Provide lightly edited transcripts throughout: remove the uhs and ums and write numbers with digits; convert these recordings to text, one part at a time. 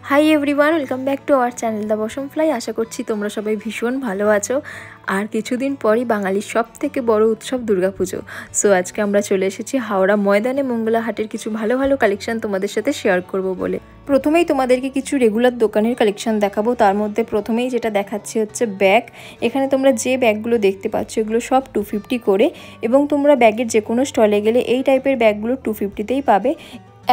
High everyone, welcome back to our channel the bosom fly. আশা করছি তোমরা সবাই ভীষণ ভালো আছো। আর কিছুদিন পরই বাঙালির সব থেকে বড় উৎসব দুর্গাপুজো। সো আজকে আমরা চলে এসেছি হাওড়া ময়দানে মঙ্গলা হাটের কিছু ভালো ভালো কালেকশন তোমাদের সাথে শেয়ার করব বলে। প্রথমেই তোমাদেরকে কিছু রেগুলার দোকানের কালেকশন দেখাবো। তার মধ্যে প্রথমেই যেটা দেখাচ্ছি হচ্ছে ব্যাগ। এখানে তোমরা যে ব্যাগগুলো দেখতে পাচ্ছ এগুলো সব 250 করে, এবং তোমরা ব্যাগের যে কোনো স্টলে গেলে এই টাইপের ব্যাগগুলো 250তেই পাবে।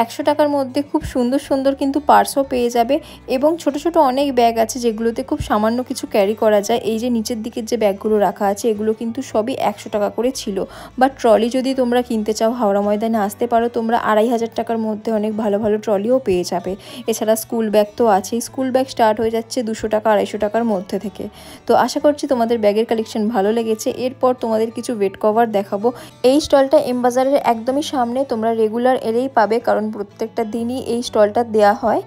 100 টাকার মধ্যে খুব সুন্দর সুন্দর কিন্তু পার্সও পেয়ে যাবে, এবং ছোট ছোট অনেক ব্যাগ আছে যেগুলোতে খুব সামান্য কিছু ক্যারি করা যায়। এই যে নিচের দিকের যে ব্যাগগুলো রাখা আছে এগুলো কিন্তু সবই 100 টাকা করে ছিল। বা ট্রলি যদি তোমরা কিনতে চাও হাওড়া ময়দানে আসতে পারো, তোমরা 2500 টাকার মধ্যে অনেক ভালো ভালো ট্রলিও পেয়ে যাবে। এছাড়া স্কুল ব্যাগ তো আছেই, স্কুল ব্যাগ স্টার্ট হয়ে যাচ্ছে 200 টাকা 250 টাকার মধ্যে থেকে। তো আশা করছি তোমাদের ব্যাগের কালেকশন ভালো লেগেছে। এরপর তোমাদের কিছু বেড কভার দেখাবো। এই স্টলটা এম বাজারের একদমই সামনে, তোমরা রেগুলার এলেই পাবে, কারণ প্রত্যেকটা দিনই এই স্টলটা দেওয়া হয়।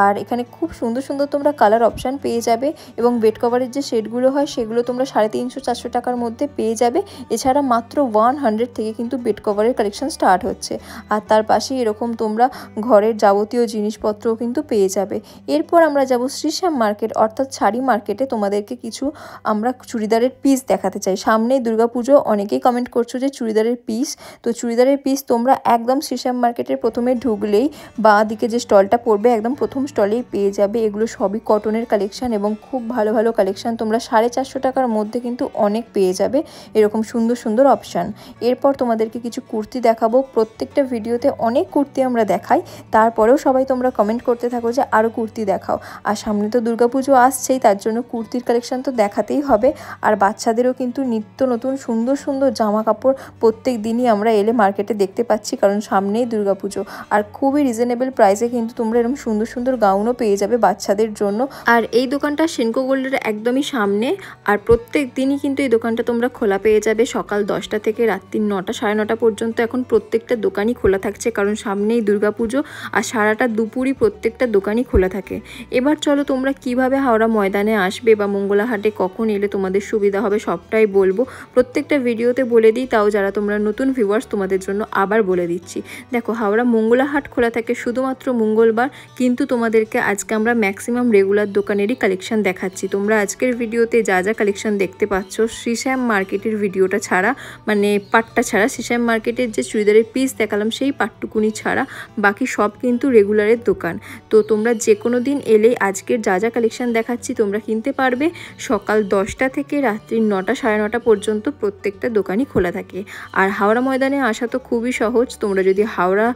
আর এখানে খুব সুন্দর সুন্দর তোমরা কালার অপশান পেয়ে যাবে, এবং বেড কভারের যে শেডগুলো হয় সেগুলো তোমরা 350-400 টাকার মধ্যে পেয়ে যাবে। এছাড়া মাত্র 100 থেকে কিন্তু বেড কভারের কালেকশন স্টার্ট হচ্ছে। আর তার পাশেই এরকম তোমরা ঘরের যাবতীয় জিনিসপত্রও কিন্তু পেয়ে যাবে। এরপর আমরা যাব শ্রীশ্যাম মার্কেট, অর্থাৎ শাড়ি মার্কেটে। তোমাদেরকে কিছু আমরা চুড়িদারের পিস দেখাতে চাই। সামনেই দুর্গাপুজো, অনেকেই কমেন্ট করছো যে চুড়িদারের পিস। তো চুড়িদারের পিস তোমরা একদম শ্রীশ্যাম মার্কেটের প্রথমে ঢুকলেই বাঁ দিকে যে স্টলটা পড়বে একদম প্রথম স্টলেই পেয়ে যাবে। এগুলো সবই কটনের কালেকশন, এবং খুব ভালো ভালো কালেকশন। তোমরা 450 টাকার মধ্যে কিন্তু অনেক পেয়ে যাবে এরকম সুন্দর সুন্দর অপশান। এরপর তোমাদেরকে কিছু কুর্তি দেখাবো। প্রত্যেকটা ভিডিওতে অনেক কুর্তি আমরা দেখাই, তারপরেও সবাই তোমরা কমেন্ট করতে থাকো যে আরও কুর্তি দেখাও। আর সামনে তো দুর্গাপুজো আসছেই, তার জন্য কুর্তির কালেকশন তো দেখাতেই হবে। আর বাচ্চাদেরও কিন্তু নিত্য নতুন সুন্দর সুন্দর জামা কাপড় প্রত্যেক দিনই আমরা এলে মার্কেটে দেখতে পাচ্ছি, কারণ সামনেই দুর্গাপুজো। আর খুবই রিজনেবল প্রাইসে কিন্তু তোমরা এরকম সুন্দর সুন্দর গাউনও পেয়ে যাবে বাচ্চাদের জন্য। আর এই দোকানটা সেনকো গোল্ডের একদমই সামনে। আর প্রত্যেক দিনই কিন্তু এই দোকানটা তোমরা খোলা পেয়ে যাবে, সকাল 10টা থেকে রাত্রি 9টা 9:30 পর্যন্ত। এখন প্রত্যেকটা দোকানই খোলা থাকছে, কারণ সামনেই দুর্গাপুজো। আর সারাটা দুপুরই প্রত্যেকটা দোকানই খোলা থাকে। এবার চলো তোমরা কিভাবে হাওড়া ময়দানে আসবে বা মঙ্গলা হাটে কখন এলে তোমাদের সুবিধা হবে সবটাই বলবো। প্রত্যেকটা ভিডিওতে বলে দিই, তাও যারা তোমরা নতুন ভিউয়ার্স তোমাদের জন্য আবার বলে দিচ্ছি। দেখো, হাওড়া মঙ্গলা হাট খোলা থাকে শুধুমাত্র মঙ্গলবার, কিন্তু তোমাদেরকে আজকে আমরা ম্যাক্সিমাম রেগুলার দোকানেরই কালেকশন দেখাচ্ছি। তোমরা আজকের ভিডিওতে যা যা কালেকশন দেখতে পাচ্ছ, শ্রীশ্যাম মার্কেটের ভিডিওটা ছাড়া, মানে পার্টটা ছাড়া, শ্রীশ্যাম মার্কেটের যে চুড়িদারের পিস দেখালাম সেই পার্টটুকুনি ছাড়া বাকি সব কিন্তু রেগুলারের দোকান। তো তোমরা যে কোনো দিন এলেই আজকের যা যা কালেকশন দেখাচ্ছি তোমরা কিনতে পারবে। সকাল 10টা থেকে রাত্রি 9টা 9:30 পর্যন্ত প্রত্যেকটা দোকানই খোলা থাকে। আর হাওড়া ময়দানে আসা তো খুবই সহজ। তোমরা যদি হাওড়া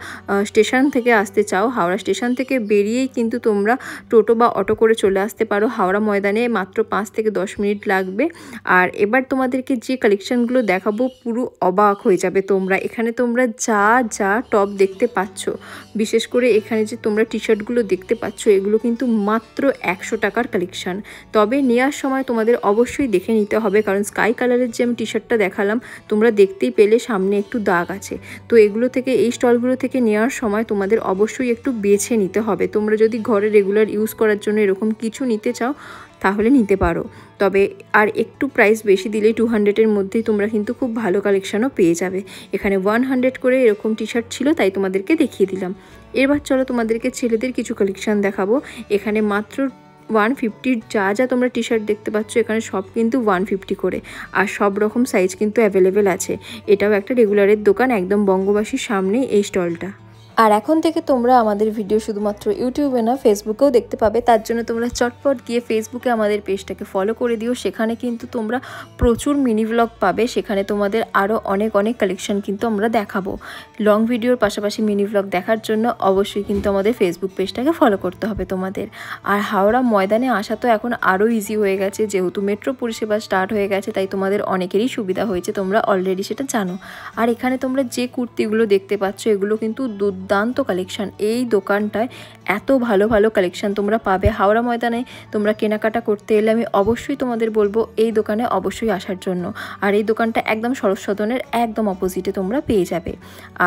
স্টেশন থেকে আসতে চাও, হাওড়া স্টেশন থেকে বেরিয়েই কিন্তু তোমরা টোটো বা অটো করে চলে আসতে পারো হাওড়া ময়দানে। মাত্র 5 থেকে 10 মিনিট লাগবে। আর এবার তোমাদেরকে যে কালেকশনগুলো দেখাবো পুরো অবাক হয়ে যাবে তোমরা। এখানে তোমরা যা যা টপ দেখতে পাচ্ছ, বিশেষ করে এখানে যে তোমরা টি শার্টগুলো দেখতে পাচ্ছ, এগুলো কিন্তু মাত্র 100 টাকার কালেকশন। তবে নেওয়ার সময় তোমাদের অবশ্যই দেখে নিতে হবে, কারণ স্কাই কালারের যে আমি টি শার্টটা দেখালাম তোমরা দেখতেই পেলে সামনে একটু দাগ আছে। তো এগুলো থেকে, এই স্টলগুলো থেকে নেওয়ার সময় তোমাদের অবশ্যই একটু বেছে নিতে হবে। তোমরা যদি ঘরে রেগুলার ইউজ করার জন্য এরকম কিছু নিতে চাও তাহলে নিতে পারো। তবে আর একটু প্রাইস বেশি দিলেই 200-এর মধ্যেই তোমরা কিন্তু খুব ভালো কালেকশনও পেয়ে যাবে। এখানে 100 করে এরকম টি শার্ট ছিল, তাই তোমাদেরকে দেখিয়ে দিলাম। এবার চলো তোমাদেরকে ছেলেদের কিছু কালেকশন দেখাবো। এখানে মাত্র 150 যা যা তোমরা টি শার্ট দেখতে পাচ্ছ এখানে সব কিন্তু 150 করে। আর সব রকম সাইজ কিন্তু অ্যাভেলেবেল আছে। এটাও একটা রেগুলারের দোকান, একদম বঙ্গবাসীর সামনে এই স্টলটা। আর এখন থেকে তোমরা আমাদের ভিডিও শুধুমাত্র ইউটিউবে না, ফেসবুকেও দেখতে পাবে। তার জন্য তোমরা চটপট গিয়ে ফেসবুকে আমাদের পেজটাকে ফলো করে দিও। সেখানে কিন্তু তোমরা প্রচুর মিনি ব্লগ পাবে। সেখানে তোমাদের আরও অনেক অনেক কালেকশন কিন্তু আমরা দেখাবো। লং ভিডিওর পাশাপাশি মিনি ব্লগ দেখার জন্য অবশ্যই কিন্তু আমাদের ফেসবুক পেজটাকে ফলো করতে হবে তোমাদের। আর হাওড়া ময়দানে আসা তো এখন আরও ইজি হয়ে গেছে, যেহেতু মেট্রো পরিষেবা স্টার্ট হয়ে গেছে, তাই তোমাদের অনেকেরই সুবিধা হয়েছে, তোমরা অলরেডি সেটা জানো। আর এখানে তোমরা যে কুর্তিগুলো দেখতে পাচ্ছ এগুলো কিন্তু দুর্দান্ত কালেকশন। এই দোকানটায় এত ভালো ভালো কালেকশন তোমরা পাবে। হাওড়া ময়দানে তোমরা কেনাকাটা করতে এলে আমি অবশ্যই তোমাদের বলবো এই দোকানে অবশ্যই আসার জন্য। আর এই দোকানটা একদম সরস্বতী সদনের একদম অপোজিটে তোমরা পেয়ে যাবে।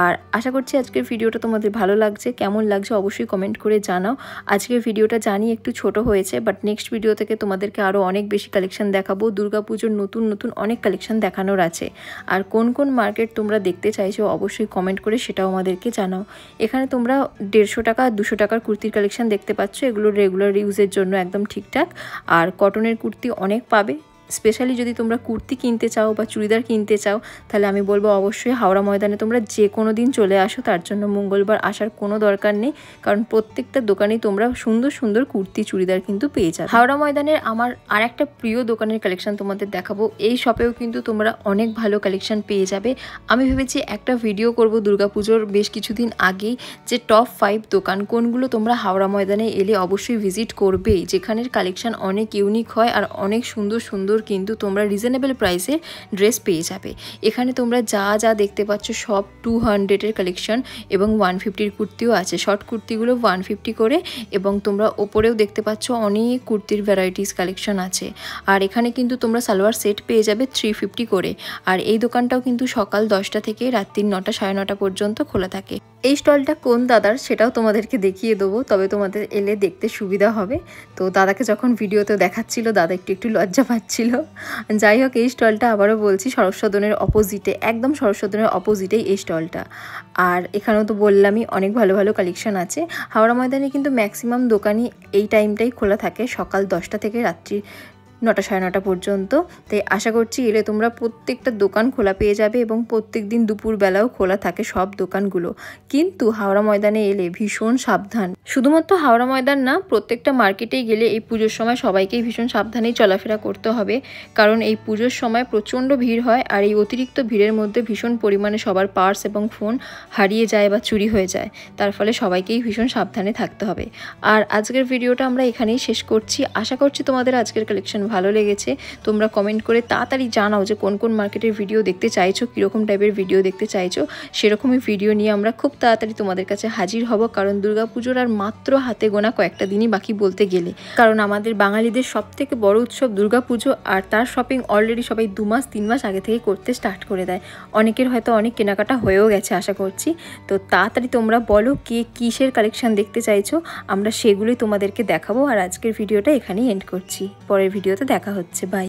আর আশা করছি আজকের ভিডিওটা তোমাদের ভালো লাগছে। কেমন লাগছে অবশ্যই কমেন্ট করে জানাও। আজকের ভিডিওটা জানি একটু ছোট হয়েছে, বাট নেক্সট ভিডিও থেকে তোমাদেরকে আরও অনেক বেশি কালেকশন দেখাবো। দুর্গাপুজোর নতুন নতুন অনেক কালেকশন দেখানোর আছে। আর কোন কোন মার্কেট তোমরা দেখতে চাইছো অবশ্যই কমেন্ট করে সেটাও আমাদেরকে জানাও। এখানে তোমরা 150 টাকা 200 টাকার কুর্তির কালেকশন দেখতে পাচ্ছ। এগুলো রেগুলার ইউজের জন্য একদম ঠিকঠাক। আর কটনের কুর্তি অনেক পাবে। স্পেশালি যদি তোমরা কুর্তি কিনতে চাও বা চুড়িদার কিনতে চাও তাহলে আমি বলবো অবশ্যই হাওড়া ময়দানে তোমরা যে কোনো দিন চলে আসো। তার জন্য মঙ্গলবার আসার কোনো দরকার নেই, কারণ প্রত্যেকটা দোকানেই তোমরা সুন্দর সুন্দর কুর্তি চুড়িদার কিন্তু পেয়ে যাবে। হাওড়া ময়দানের আমার আর একটা প্রিয় দোকানের কালেকশন তোমাদের দেখাবো। এই শপেও কিন্তু তোমরা অনেক ভালো কালেকশন পেয়ে যাবে। আমি ভেবেছি একটা ভিডিও করব দুর্গাপুজোর বেশ কিছুদিন আগেই, যে টপ 5 দোকান কোনগুলো তোমরা হাওড়া ময়দানে এলে অবশ্যই ভিজিট করবেই, যেখানের কালেকশন অনেক ইউনিক হয় আর অনেক সুন্দর সুন্দর কিন্তু তোমরা রিজনেবল প্রাইসে ড্রেস পেয়ে যাবে। এখানে তোমরা যা যা দেখতে পাচ্ছ সব 200-এর কালেকশন এবং 150-র কুর্তিও আছে। শর্ট কুর্তিগুলো 150 করে, এবং তোমরা ওপরেও দেখতে পাচ্ছ অনেক কুর্তির ভ্যারাইটিস কালেকশন আছে। আর এখানে কিন্তু তোমরা সালোয়ার সেট পেয়ে যাবে 350 করে। আর এই দোকানটাও কিন্তু সকাল 10টা থেকে রাত্রি 9টা 9:30 পর্যন্ত খোলা থাকে। এই স্টলটা কোন দাদার সেটাও তোমাদেরকে দেখিয়ে দেবো, তবে তোমাদের এলে দেখতে সুবিধা হবে। তো দাদাকে যখন ভিডিওতে দেখাচ্ছিল দাদা একটু লজ্জা পাচ্ছিল। যাই হোক, এই স্টলটা আবারও বলছি সরস সদনের অপোজিটে, একদম সরস সদনের অপোজিটেই এই স্টলটা। আর এখানেও তো বললামই অনেক ভালো ভালো কালেকশন আছে। হাওড়া ময়দানে কিন্তু ম্যাক্সিমাম দোকানই এই টাইমটাই খোলা থাকে, সকাল 10টা থেকে রাত্রি 9টা 9:30 পর্যন্ত। তাই আশা করছি এলে তোমরা প্রত্যেকটা দোকান খোলা পেয়ে যাবে, এবং প্রত্যেক দিন দুপুরবেলাও খোলা থাকে সব দোকানগুলো। কিন্তু হাওড়া ময়দানে এলে ভীষণ সাবধান। শুধুমাত্র হাওড়া ময়দান না, প্রত্যেকটা মার্কেটেই গেলে এই পুজোর সময় সবাইকেই ভীষণ সাবধানেই চলাফেরা করতে হবে, কারণ এই পুজোর সময় প্রচণ্ড ভিড় হয়। আর এই অতিরিক্ত ভিড়ের মধ্যে ভীষণ পরিমাণে সবার পার্স এবং ফোন হারিয়ে যায় বা চুরি হয়ে যায়। তার ফলে সবাইকেই ভীষণ সাবধানে থাকতে হবে। আর আজকের ভিডিওটা আমরা এখানেই শেষ করছি। আশা করছি তোমাদের আজকের কালেকশন ভালো লেগেছে। তোমরা কমেন্ট করে তাড়াতাড়ি জানাও যে কোন কোন মার্কেটের ভিডিও দেখতে চাইছো, কীরকম টাইপের ভিডিও দেখতে চাইছো। সেরকমই ভিডিও নিয়ে আমরা খুব তাড়াতাড়ি তোমাদের কাছে হাজির হব, কারণ দুর্গাপুজোর আর মাত্র হাতে গোনা কয়েকটা দিনই বাকি বলতে গেলে। কারণ আমাদের বাঙালিদের সবথেকে বড় উৎসব দুর্গাপুজো, আর তার শপিং অলরেডি সবাই 2 মাস 3 মাস আগে থেকে করতে স্টার্ট করে দেয়। অনেকের হয়তো অনেক কেনাকাটা হয়েও গেছে আশা করছি। তো তাড়াতাড়ি তোমরা বলো কে কিসের কালেকশন দেখতে চাইছো, আমরা সেগুলোই তোমাদেরকে দেখাবো। আর আজকের ভিডিওটা এখানেই এন্ড করছি, পরের ভিডিওতে দেখা হচ্ছে। বাই।